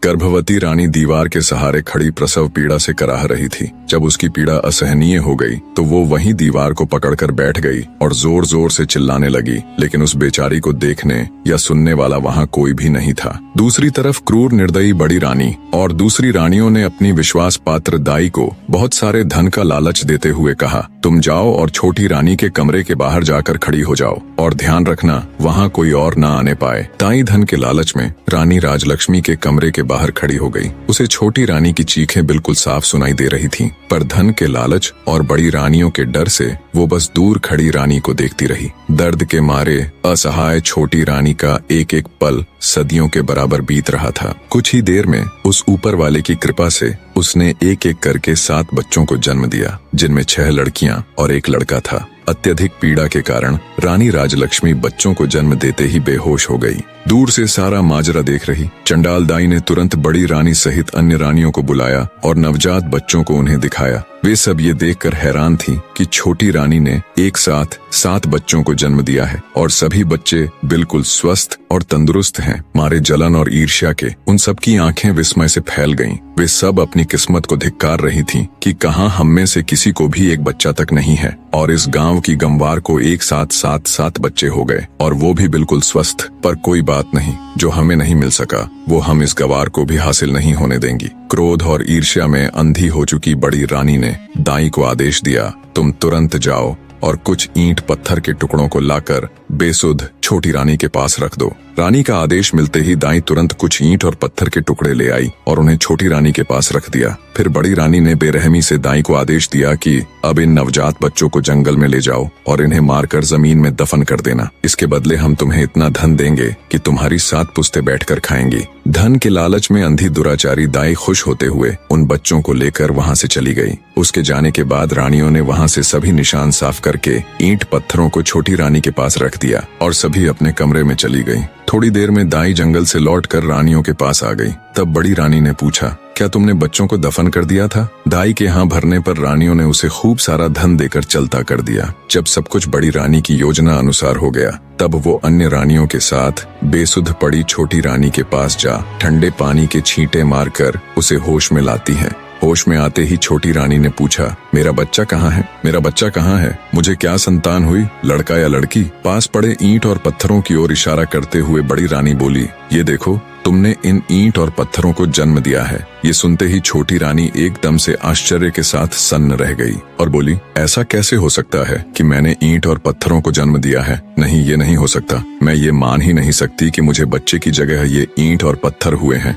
गर्भवती रानी दीवार के सहारे खड़ी प्रसव पीड़ा से कराह रही थी। जब उसकी पीड़ा असहनीय हो गई तो वो वहीं दीवार को पकड़कर बैठ गई और जोर जोर से चिल्लाने लगी, लेकिन उस बेचारी को देखने या सुनने वाला वहाँ कोई भी नहीं था। दूसरी तरफ क्रूर निर्दयी बड़ी रानी और दूसरी रानियों ने अपनी विश्वास पात्र दाई को बहुत सारे धन का लालच देते हुए कहा, तुम जाओ और छोटी रानी के कमरे के बाहर जाकर खड़ी हो जाओ और ध्यान रखना वहाँ कोई और ना आने पाए। दाई धन के लालच में रानी राजलक्ष्मी के कमरे के बाहर खड़ी हो गई। उसे छोटी रानी की चीखें बिल्कुल साफ सुनाई दे रही थीं, पर धन के लालच और बड़ी रानियों के डर से वो बस दूर खड़ी रानी को देखती रही। दर्द के मारे असहाय छोटी रानी का एक एक पल सदियों के बराबर बीत रहा था। कुछ ही देर में उस ऊपर वाले की कृपा से उसने एक एक करके 7 बच्चों को जन्म दिया, जिनमें 6 लड़कियां और 1 लड़का था। अत्यधिक पीड़ा के कारण रानी राजलक्ष्मी बच्चों को जन्म देते ही बेहोश हो गई। दूर से सारा माजरा देख रही चंडाल दाई ने तुरंत बड़ी रानी सहित अन्य रानियों को बुलाया और नवजात बच्चों को उन्हें दिखाया। वे सब ये देखकर हैरान थीं कि छोटी रानी ने एक साथ 7 बच्चों को जन्म दिया है और सभी बच्चे बिल्कुल स्वस्थ और तंदुरुस्त हैं। मारे जलन और ईर्ष्या के उन सब की आंखें विस्मय से फैल गईं। वे सब अपनी किस्मत को धिक्कार रही थीं कि कहां हम में से किसी को भी एक बच्चा तक नहीं है, और इस गांव की गंवार को एक साथ 7 बच्चे हो गए, और वो भी बिल्कुल स्वस्थ। पर कोई बात नहीं, जो हमें नहीं मिल सका वो हम इस गवार को भी हासिल नहीं होने देंगी। क्रोध और ईर्ष्या में अंधी हो चुकी बड़ी रानी ने दाई को आदेश दिया, तुम तुरंत जाओ और कुछ ईंट पत्थर के टुकड़ों को लाकर बेसुध छोटी रानी के पास रख दो। रानी का आदेश मिलते ही दाई तुरंत कुछ ईंट और पत्थर के टुकड़े ले आई और उन्हें छोटी रानी के पास रख दिया। फिर बड़ी रानी ने बेरहमी से दाई को आदेश दिया कि अब इन नवजात बच्चों को जंगल में ले जाओ और इन्हें मारकर जमीन में दफन कर देना। इसके बदले हम तुम्हें इतना धन देंगे कि तुम्हारी 7 पुश्तें बैठकर खाएंगी। धन के लालच में अंधी दुराचारी दाई खुश होते हुए उन बच्चों को लेकर वहाँ से चली गई। उसके जाने के बाद रानियों ने वहाँ से सभी निशान साफ करके ईंट पत्थरों को छोटी रानी के पास रख दिया और सभी अपने कमरे में चली गई। थोड़ी देर में दाई जंगल से लौटकर रानियों के पास आ गई। तब बड़ी रानी ने पूछा, क्या तुमने बच्चों को दफन कर दिया था? दाई के हाँ भरने पर रानियों ने उसे खूब सारा धन देकर चलता कर दिया। जब सब कुछ बड़ी रानी की योजना अनुसार हो गया, तब वो अन्य रानियों के साथ बेसुध पड़ी छोटी रानी के पास जा ठंडे पानी के छींटे मारकर उसे होश में लाती है। होश में आते ही छोटी रानी ने पूछा, मेरा बच्चा कहाँ है? मेरा बच्चा कहाँ है? मुझे क्या संतान हुई, लड़का या लड़की? पास पड़े ईंट और पत्थरों की ओर इशारा करते हुए बड़ी रानी बोली, ये देखो, तुमने इन ईंट और पत्थरों को जन्म दिया है। ये सुनते ही छोटी रानी एकदम से आश्चर्य के साथ सन्न रह गई और बोली, ऐसा कैसे हो सकता है कि मैंने ईंट और पत्थरों को जन्म दिया है? नहीं, ये नहीं हो सकता। मैं ये मान ही नहीं सकती कि मुझे बच्चे की जगह ये ईंट और पत्थर हुए हैं।